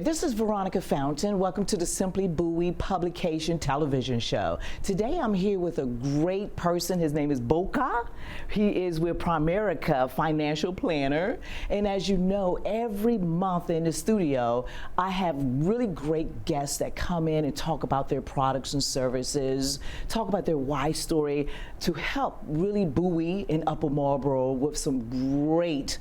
this is Veronica Fountain. Welcome to the Simply Bowie Publication Television Show. Today I'm here with a great person. His name is Bokah. He is with Primerica, financial planner. And as you know, every month in the studio, I have really great guests that come in and talk about their products and services, talk about their why story to help really Bowie in Upper Marlboro with some great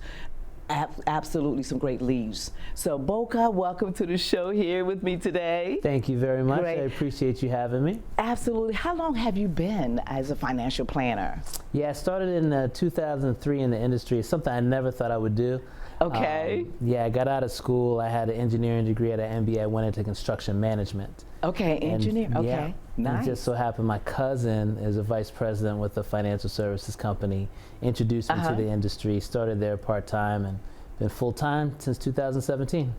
absolutely some great leads. So Bokah, welcome to the show here with me today. Thank you very much. Great. I appreciate you having me. Absolutely. How long have you been as a financial planner? Yeah, I started in 2003 in the industry. It's something I never thought I would do. Okay. Yeah, I got out of school. I had an engineering degree at an MBA. I went into construction management. Okay, engineer. Okay, yeah, nice. And it just so happened my cousin is a vice president with a financial services company, introduced me to the industry, started there part-time, and been full-time since 2017.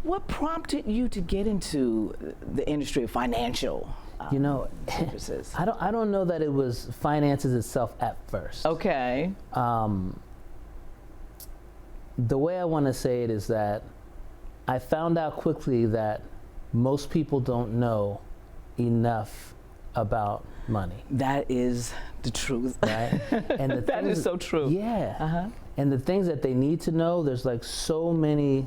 What prompted you to get into the industry of financial services? I don't know that it was finances itself at first. Okay. The way I want to say it is that I found out quickly that most people don't know enough about money. That is the truth. Right? And that is so true. Yeah. And the things that they need to know, there's like so many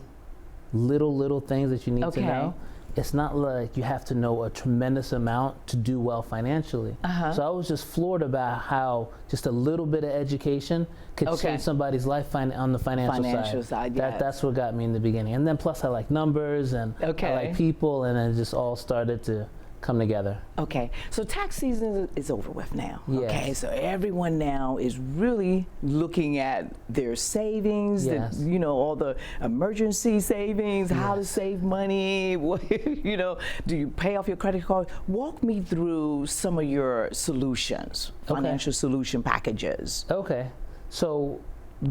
little things that you need to know. It's not like you have to know a tremendous amount to do well financially. So I was just floored about how just a little bit of education could change somebody's life on the financial side. Yes. That's what got me in the beginning. And then plus I like numbers and I like people, and it just all started to come together. Okay, so tax season is over with now. Yes. Okay, so everyone now is really looking at their savings, all the emergency savings, how to save money, do you pay off your credit card? Walk me through some of your solutions, financial solution packages. Okay, so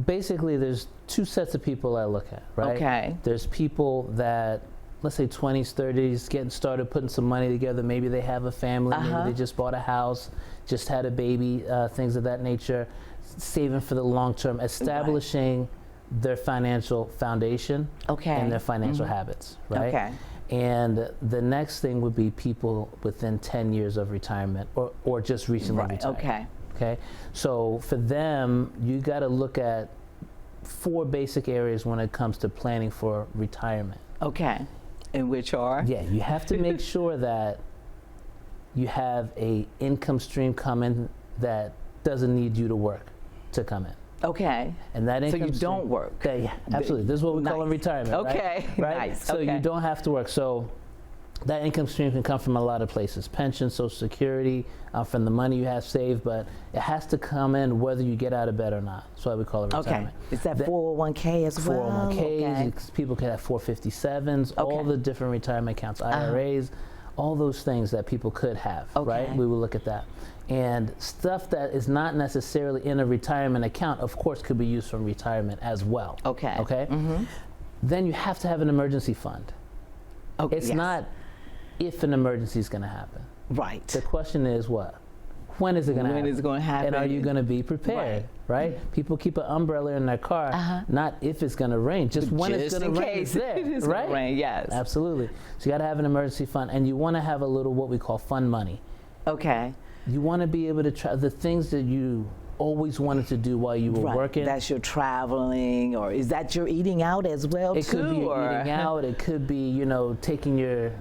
basically there's two sets of people I look at, right? Okay. There's people that, let's say 20s, 30s, getting started, putting some money together. Maybe they have a family, maybe they just bought a house, just had a baby, things of that nature, saving for the long term, establishing their financial foundation and their financial habits, right? Okay. And the next thing would be people within 10 years of retirement or just recently retired. Okay. So for them, you got to look at 4 basic areas when it comes to planning for retirement. Okay. And which are? Yeah, you have to make sure that you have a income stream coming that doesn't need you to work to come in. Okay. And that income so you don't work. Yeah, absolutely. This is what we call in retirement. Okay. Right? Nice. So you don't have to work. So that income stream can come from a lot of places: pension, Social Security, from the money you have saved, but it has to come in whether you get out of bed or not. That's why we call it retirement. Is that 401k as well? 401ks, people can have 457s, all the different retirement accounts, IRAs, all those things that people could have, right? We will look at that. And stuff that is not necessarily in a retirement account, of course, could be used from retirement as well. Okay? Then you have to have an emergency fund. It's not if an emergency is going to happen. Right. The question is what? When is it going to happen? When is it going to happen? And are you going to be prepared? Right? People keep an umbrella in their car, not if it's going to rain, just when it's going to rain. It's there, right? Rain, yes. Absolutely. So you got to have an emergency fund, and you want to have a little what we call fund money. Okay. You want to be able to try the things that you always wanted to do while you were working. That's your traveling, or is that your eating out as well? It could be eating out. It could be, taking your,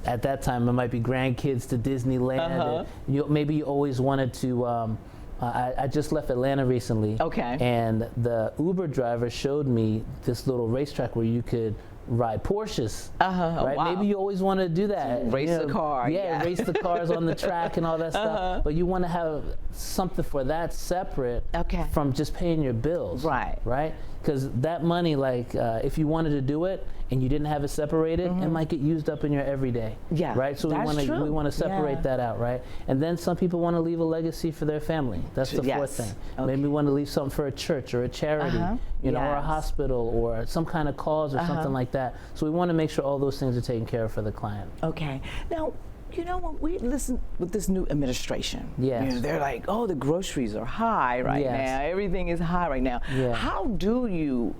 at that time it might be grandkids to Disneyland. Maybe you always wanted to. I just left Atlanta recently. Okay. And the Uber driver showed me this little racetrack where you could ride Porsches, right? Wow. Maybe you always want to do that. Race the car. Yeah, race the cars on the track and all that stuff. But you want to have something for that separate from just paying your bills. Right? Because that money, if you wanted to do it and you didn't have it separated, it might get used up in your everyday. Yeah. Right? So we want to separate that out, right? And then some people want to leave a legacy for their family. That's the fourth thing. Maybe we want to leave something for a church or a charity, or a hospital or some kind of cause or something like that. So we want to make sure all those things are taken care of for the client. Okay. Now, when we listen with this new administration, they're like, oh, the groceries are high right now. Everything is high right now. How do you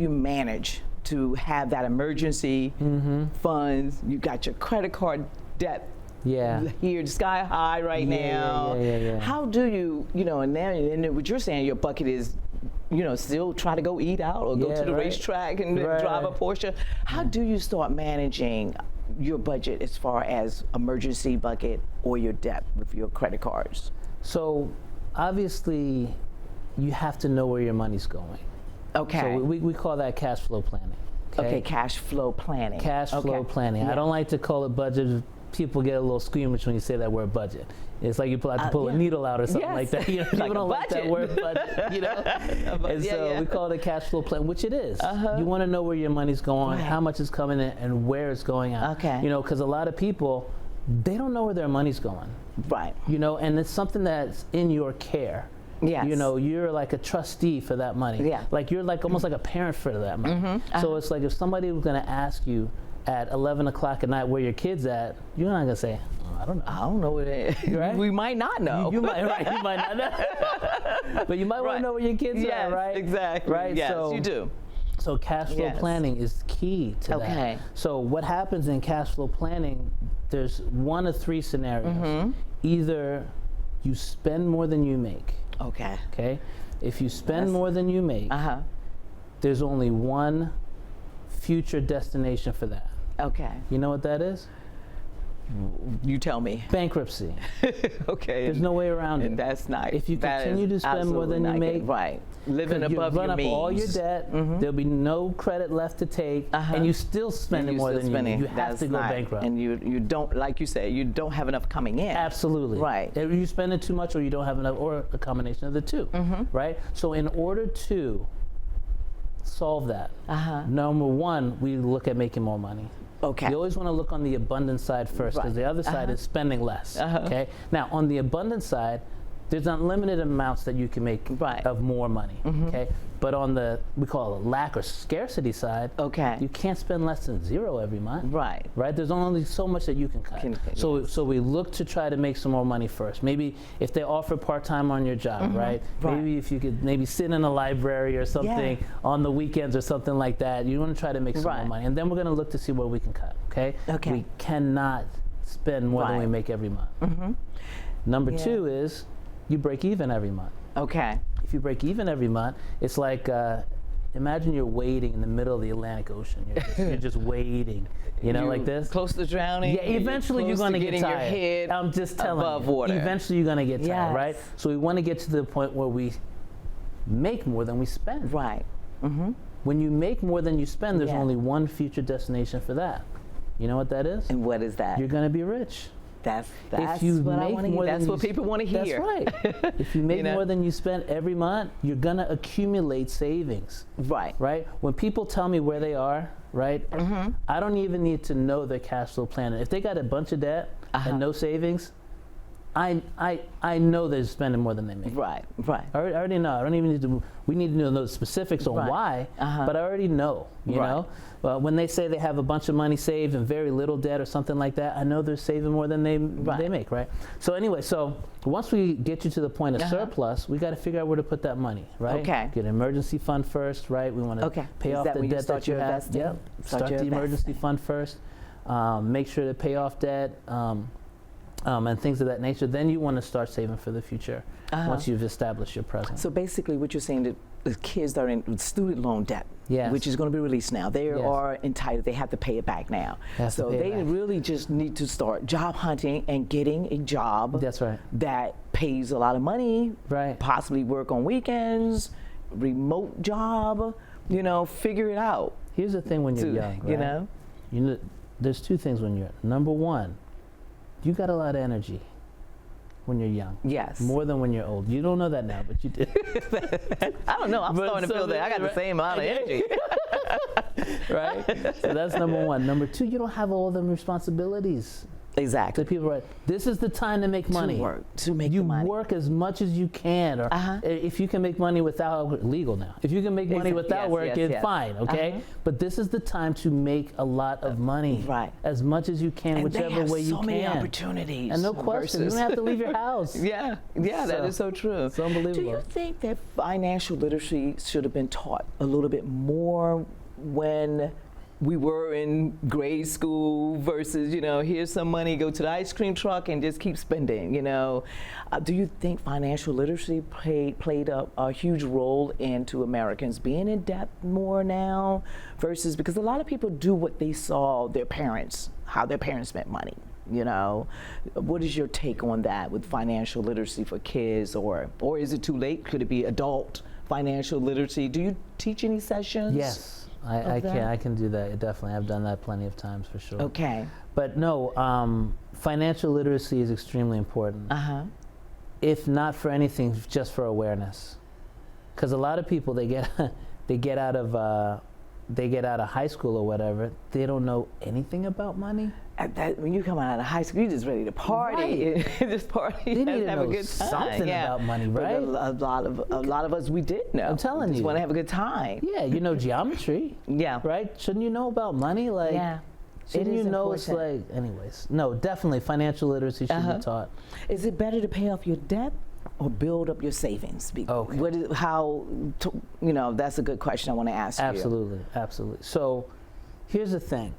manage to have that emergency funds. You got your credit card debt here sky high right now. How do you, and then what you're saying, your bucket is, still try to go eat out or go to the racetrack and drive a Porsche. How do you start managing your budget as far as emergency bucket or your debt with your credit cards? So obviously you have to know where your money's going. Okay. So we call that cash flow planning. Okay, cash flow planning. Cash flow planning. I don't like to call it budget. People get a little squeamish when you say that word budget. It's like you have to pull a needle out or something like that. People don't like that word budget, And so we call it a cash flow plan, which it is. You want to know where your money's going, how much is coming in, and where it's going out. Okay. Because a lot of people, they don't know where their money's going. Right. And it's something that's in your care. Yes. You're like a trustee for that money. Yeah. Like you're like almost like a parent for that money. So it's like if somebody was going to ask you at 11 o'clock at night where your kid's at, you're not going to say, I don't know. I don't know where it is. Right? We might not know. You might not know. But you might want to know where your kids are, right? Exactly. Right? Yes, so, you do. So cash flow planning is key to that. So what happens in cash flow planning, there's one of three scenarios. Either you spend more than you make. Okay. If you spend more than you make, there's only one future destination for that. Okay. You know what that is? You tell me. Bankruptcy. Okay. There's no way around it. And that's nice. If you continue to spend more than you make, living above your means, run up all your debt, there'll be no credit left to take, and you still spending more than you need. You have to go bankrupt. And you don't, like you say, you don't have enough coming in. Absolutely. Right. If you're spending too much or you don't have enough, or a combination of the two, right? So in order to solve that, number one, we look at making more money. Okay. You always want to look on the abundance side first, because the other side is spending less. Okay. Now, on the abundance side, there's unlimited amounts that you can make of more money. Okay. But on the, we call it lack or scarcity side, you can't spend less than zero every month. Right. There's only so much that you can cut. So we look to try to make some more money first. Maybe if they offer part-time on your job, maybe if you could maybe sit in a library or something on the weekends or something like that, you want to try to make some more money. And then we're going to look to see where we can cut, okay? We cannot spend more than we make every month. Number two is you break even every month. Okay. If you break even every month, it's like, imagine you're wading in the middle of the Atlantic Ocean. You're just wading, like this. Close to drowning. Yeah, eventually you're going to get tired. Your head I'm just telling you. Above water. Eventually you're going to get tired, right? So we want to get to the point where we make more than we spend. Right. When you make more than you spend, there's only one future destination for that. You know what that is? And what is that? You're going to be rich. That's what I want to hear. That's what people want to hear. That's right. If you make more than you spend every month, you're going to accumulate savings. Right? When people tell me where they are, I don't even need to know their cash flow plan. If they got a bunch of debt and no savings, I know they're spending more than they make. Right. I already know. I don't even need to. We need to know the specifics on why, but I already know. You know. But when they say they have a bunch of money saved and very little debt or something like that, I know they're saving more than they make. Right. So anyway, so once we get you to the point of surplus, we got to figure out where to put that money. Right. Okay. Get an emergency fund first. Right. We want to pay off the debt that you have. Yep. Start the emergency fund first. Make sure to pay off debt. And things of that nature, then you want to start saving for the future once you've established your present. So basically what you're saying, that the kids that are in student loan debt, which is going to be released now, they are entitled, they have to pay it back now. So they really just need to start job hunting and getting a job that pays a lot of money, possibly work on weekends, remote job, figure it out. Here's the thing when you're young, there's two things when you're, number one, you got a lot of energy when you're young. Yes. More than when you're old. You don't know that now, but you did. I don't know. I'm starting to feel that I got the same amount of energy. Right? So that's number one. Number two, you don't have all them responsibilities. Exactly. The people this is the time to make money. To make money. You work as much as you can. Or if you can make money without, legal now. If you can make money without working, fine, okay? But this is the time to make a lot of money. Right. As much as you can, whichever way you can. So many opportunities. And no question, you don't have to leave your house. That is so true. It's unbelievable. Do you think that financial literacy should have been taught a little bit more when we were in grade school versus, here's some money, go to the ice cream truck and just keep spending, Do you think financial literacy played a huge role into Americans being in debt more now versus, because a lot of people do what they saw their parents, how their parents spent money, What is your take on that with financial literacy for kids, or is it too late? Could it be adult financial literacy? Do you teach any sessions? Yes. I can do that. Definitely. I've done that plenty of times for sure. Okay. But no, financial literacy is extremely important. If not for anything, just for awareness. Because a lot of people, they get out of high school or whatever, they don't know anything about money. When you come out of high school, you're just ready to party. Right. Just party. They need to have know a good time. something about money, right? But a lot of us, we did know. I'm telling you. Just want to have a good time. Yeah, you know geometry. Yeah. Right? Shouldn't you know about money? Like, yeah. Shouldn't you know it's like, anyways. No, definitely financial literacy should be taught. Is it better to pay off your debt or build up your savings? Okay. That's a good question I want to ask you. Absolutely. So here's the thing.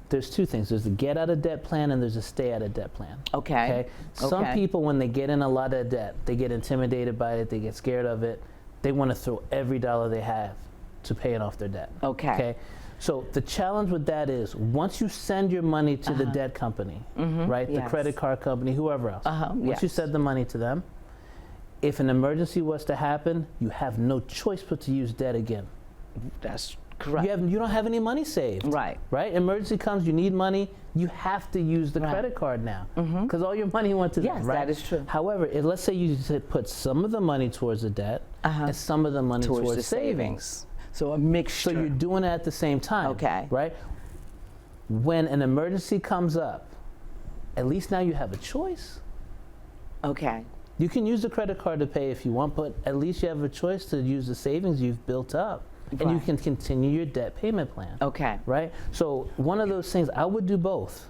There's two things. There's the get out of debt plan and there's a stay out of debt plan. Okay. Some people, when they get in a lot of debt, they get intimidated by it, they get scared of it. They want to throw every dollar they have to paying off their debt. Okay. So the challenge with that is once you send your money to the debt company, right? Yes. The credit card company, whoever else. Once you Yes. send the money to them, if an emergency was to happen, you have no choice but to use debt again. That's correct. You don't have any money saved. Right. Emergency comes, you need money, you have to use the credit card now because all your money went to them. Yes, right? that is true. However, let's say you put some of the money towards the debt and some of the money towards the savings. So a mixture. So you're doing it at the same time. Okay. Right? When an emergency comes up, at least now you have a choice. Okay. You can use the credit card to pay if you want, but at least you have a choice to use the savings you've built up. And you can continue your debt payment plan. Okay. Right? So one of those things, I would do both.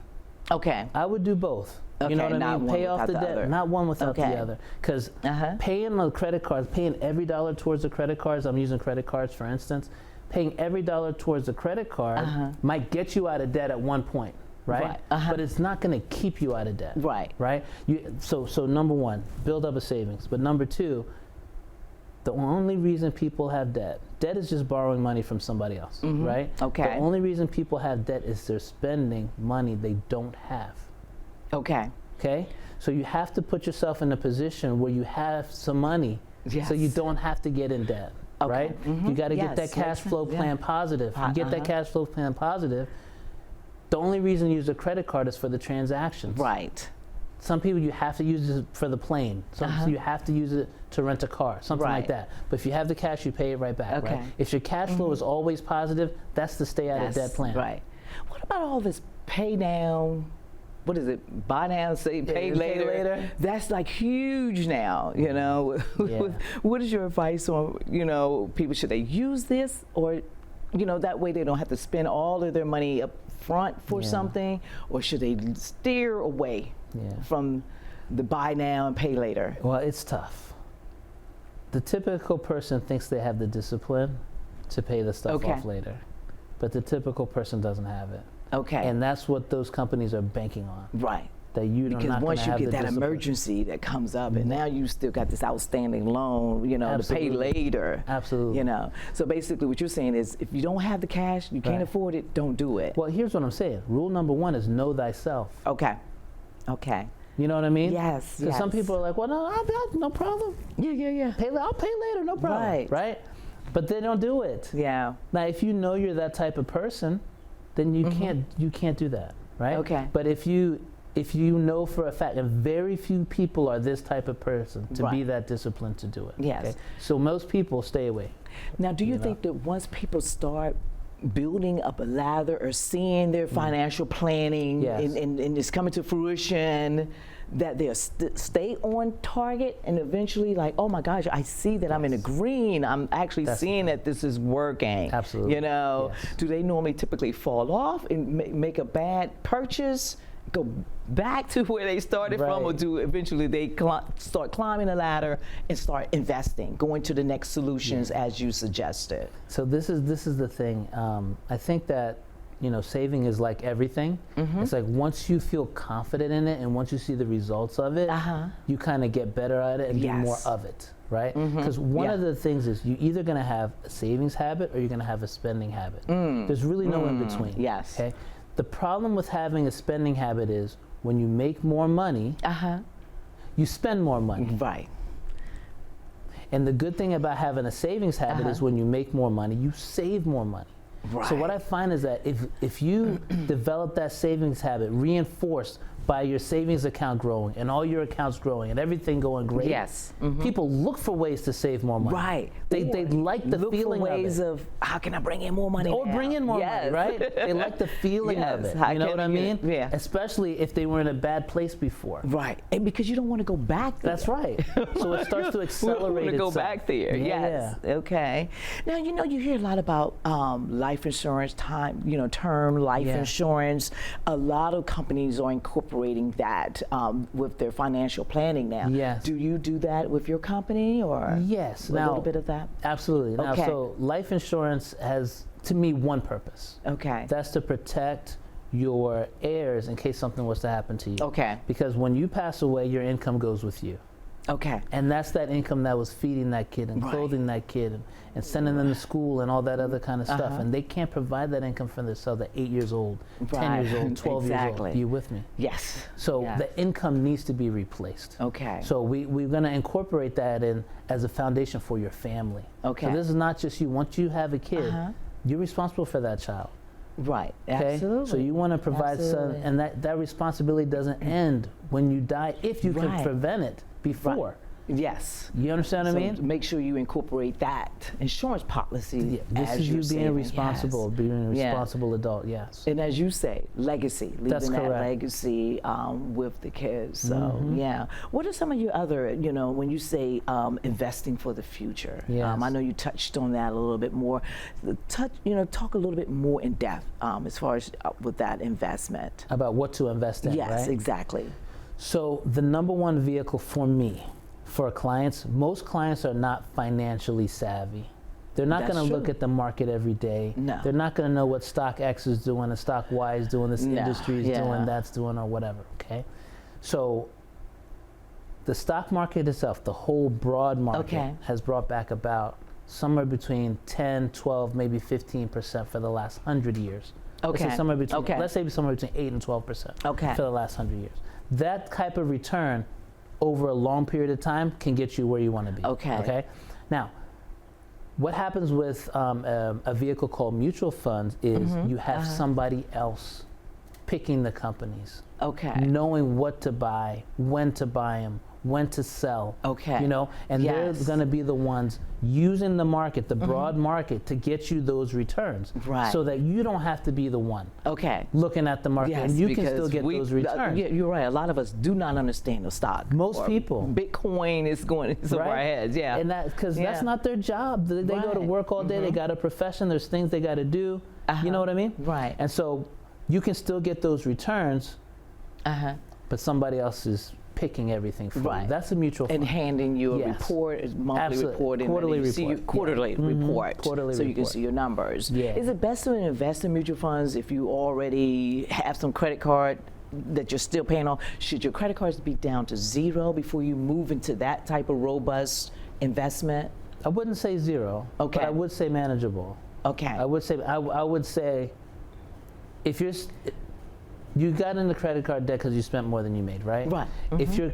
Okay. I would do both. Okay, you know what I not mean? one Pay off the without the debt, other. not one without Okay. the other. Because paying the credit cards, paying every dollar towards the credit cards, I'm using credit cards for instance, paying every dollar towards the credit card might get you out of debt at one point. Right? But it's not going to keep you out of debt. Right? So number one, build up a savings. But number two, the only reason people have debt is just borrowing money from somebody else, right? Okay. The only reason people have debt is they're spending money they don't have. Okay. Okay? So you have to put yourself in a position where you have some money so you don't have to get in debt, right? You got to get that cash flow plan positive. You get that cash flow plan positive, the only reason you use a credit card is for the transactions. Right. Some people you have to use it for the plane. Some you have to use it to rent a car, something like that. But if you have the cash, you pay it right back. Okay. Right? If your cash flow is always positive, that's the stay out of debt plan. Right. What about all this pay down? What is it? Buy now, pay later. That's like huge now. What is your advice on people? Should they use this, or that way they don't have to spend all of their money up front for something, or should they steer away from the buy now and pay later? Well, it's tough. The typical person thinks they have the discipline to pay the stuff off later, but the typical person doesn't have it. Okay. And that's what those companies are banking on. Right. That you don't. Because once you get that discipline. Emergency that comes up, and now you still got this outstanding loan, to pay later. Absolutely. So basically, what you're saying is, if you don't have the cash, you can't afford it, don't do it. Well, here's what I'm saying. Rule number one is know thyself. Okay. Okay. You know what I mean? Yes. Because some people are like, well, no problem. Yeah. I'll pay later, no problem. Right. But they don't do it. Yeah. Now, if you know you're that type of person, then you can't do that. Right. Okay. But if you know for a fact, and very few people are this type of person to be that disciplined to do it. Yes. Okay? So most people stay away. Now, do you think that once people start building up a lather or seeing their financial planning and it's coming to fruition, that they'll stay on target and eventually like, oh my gosh, I see that I'm in the green. I'm actually seeing that this is working. Absolutely. Do they normally typically fall off and make a bad purchase, go back to where they started from, or do eventually they start climbing the ladder and start investing, going to the next solutions as you suggested? So this is the thing. I think that, you know, saving is like everything. It's like once you feel confident in it and once you see the results of it, you kind of get better at it and do more of it, right? Because one of the things is you're either going to have a savings habit or you're going to have a spending habit. There's really no in between. Yes. Okay. The problem with having a spending habit is when you make more money, you spend more money. Right. And the good thing about having a savings habit is when you make more money, you save more money. Right. So what I find is that if you develop that savings habit reinforced by your savings account growing and all your accounts growing and everything going great, people look for ways to save more money. Right. They like the feeling for ways of it. how can I bring in more money? Or bring in more money, right? They like the feeling of it. You know what I mean? Yeah. Especially if they were in a bad place before. Right. And because you don't want to go back there. That's right. So it starts to accelerate to go back there. Yeah. Okay. Now, you know, you hear a lot about life insurance, term life insurance. A lot of companies are incorporating that with their financial planning now. Yes. Do you do that with your company, or yes, a little bit of that? Absolutely. Now, Okay. so life insurance has, to me, one purpose. Okay. That's to protect your heirs in case something was to happen to you. Okay. Because when you pass away, your income goes with you. Okay. And that's that income that was feeding that kid and clothing that kid and sending them to school and all that other kind of stuff. And they can't provide that income for themselves at 8 years old, 10 years old, 12 years old. Are you with me? Yes. So the income needs to be replaced. Okay. So we're going to incorporate that in as a foundation for your family. Okay. So this is not just you. Once you have a kid, you're responsible for that child. Right. Okay? Absolutely. So you want to provide some, and that responsibility doesn't end when you die if you can prevent it before. Right. Yes. You understand what I mean? Make sure you incorporate that insurance policy. This as is you you're being saving. responsible, being a responsible adult. Yes. And as you say, legacy, That's leaving that correct. legacy with the kids. So yeah. What are some of your other, when you say investing for the future? Yes. I know you touched on that a little bit more. Talk a little bit more in depth as far as with that investment. About what to invest in. Yes, right? exactly. So the number one vehicle for me, for clients, most clients are not financially savvy. They're not going to look at the market every day. No. They're not going to know what stock X is doing, and stock Y is doing, this industry is doing, that's doing, or whatever, okay? So the stock market itself, the whole broad market, has brought back about somewhere between 10, 12, maybe 15% for the last 100 years. Okay. Let's say somewhere between, let's say somewhere between 8 and 12% for the last 100 years. That type of return over a long period of time can get you where you want to be. Okay. Now, what happens with a vehicle called mutual funds is you have somebody else picking the companies, knowing what to buy, when to buy them, when to sell. And they're going to be the ones using the market, the broad market, to get you those returns, so that you don't have to be the one looking at the market, and you can still get those returns. You're right. A lot of us do not understand the stock. Most people. Bitcoin is going over our heads. Yeah. And because that's not their job. They go to work all day. They got a profession. There's things they got to do. You know what I mean? Right. And so you can still get those returns, but somebody else is picking everything for you. That's a mutual fund. And handing you a report, monthly report, and quarterly report. See your quarterly report, so you can see your numbers. Is it best to invest in mutual funds if you already have some credit card that you're still paying off? Should your credit cards be down to zero before you move into that type of robust investment? I wouldn't say zero, but I would say manageable. I would say if you got into credit card debt because you spent more than you made, right? Right. If you're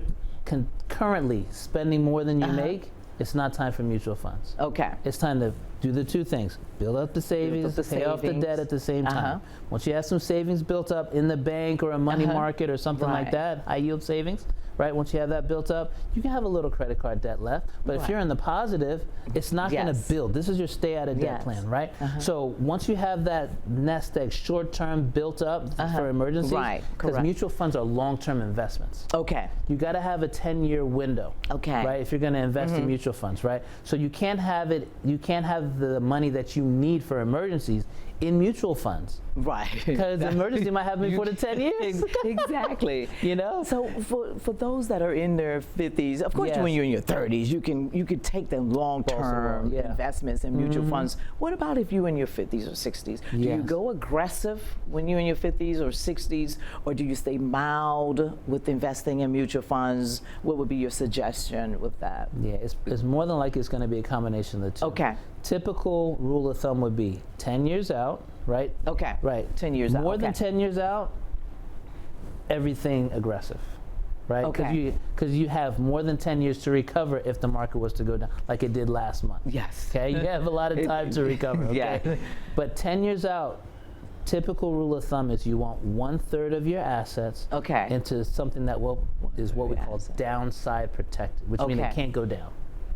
currently spending more than you make, it's not time for mutual funds. It's time to do the two things: build up the savings, pay off the debt at the same time. Once you have some savings built up in the bank or a money market or something like that, high yield savings, right? Once you have that built up, you can have a little credit card debt left. But if you're in the positive, it's not going to build. This is your stay out of debt plan, right? So once you have that nest egg short-term built up for emergencies, because mutual funds are long-term investments. You got to have a 10-year window, right? If you're going to invest in mutual funds, right? So you can't have the money that you need for emergencies in mutual funds. Right. Because the emergency might happen before the 10 years. Exactly. You know? So for those that are in their 50s, of course, when you're in your 30s, you could take them long-term investments in mutual funds. What about if you're in your 50s or 60s? Do you go aggressive when you're in your 50s or 60s, or do you stay mild with investing in mutual funds? What would be your suggestion with that? Yeah, it's more than likely it's going to be a combination of the two. Okay. Typical rule of thumb would be 10 years out, right? Okay. Right. 10 years out. More than 10 years out, everything aggressive, right? Okay. Because you have more than 10 years to recover if the market was to go down, like it did last month. Yes. Okay. You have a lot of time to recover. Okay? Yeah. But 10 years out, typical rule of thumb is you want 1/3 of your assets into something that is what we call downside protected, which means it can't go down.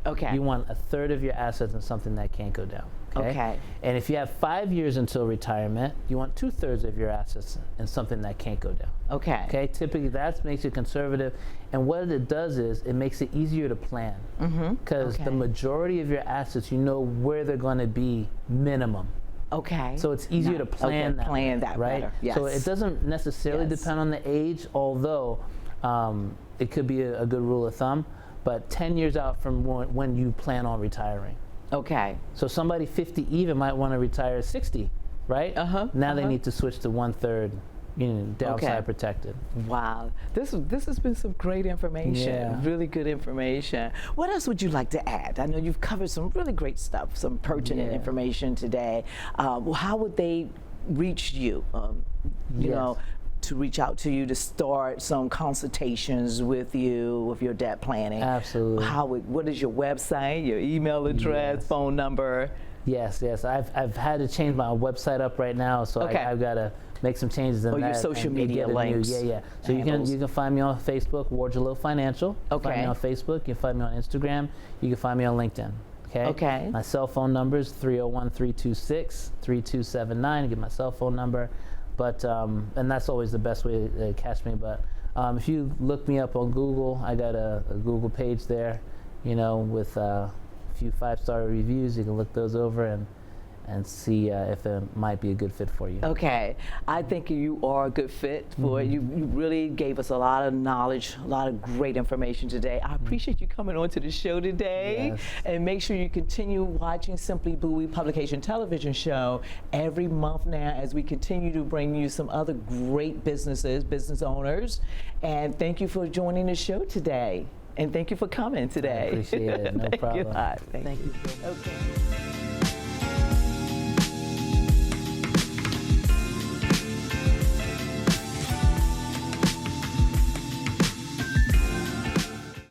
Okay. You want 1/3 of your assets in something that can't go down. Okay. And if you have 5 years until retirement, you want 2/3 of your assets in something that can't go down. Okay. Okay. Typically, that makes you conservative, and what it does is it makes it easier to plan. Because the majority of your assets, you know where they're going to be minimum. Okay. So it's easier to plan that. Plan that right? better. Yes. So it doesn't necessarily depend on the age, although it could be a good rule of thumb. But 10 years out from when you plan on retiring. Okay. So somebody 50 even might want to retire at 60, right? Now they need to switch to 1/3, downside protected. Wow. This has been some great information. Really good information. What else would you like to add? I know you've covered some really great stuff, some pertinent information today. How would they reach you? You know, to reach out to you to start some consultations with you with your debt planning. Absolutely. What is your website, your email address, phone number? Yes. I've had to change my website up right now, so I've got to make some changes in that. Your social media links. So you can find me on Facebook, Worjoloh Financial. Find me on Facebook. You can find me on Instagram. You can find me on LinkedIn. Okay. My cell phone number is 301-326-3279. Get my cell phone number. But and that's always the best way to catch me. But if you look me up on Google, I got a Google page there, with a few 5-star reviews. You can look those over and see if it might be a good fit for you. Okay. I think you are a good fit for it. You really gave us a lot of knowledge, a lot of great information today. I appreciate you coming on to the show today. Yes. And make sure you continue watching Simply Bowie Publication Television Show every month now as we continue to bring you some other great business owners. And thank you for joining the show today. And thank you for coming today. I appreciate it. No problem. Thank you. Okay.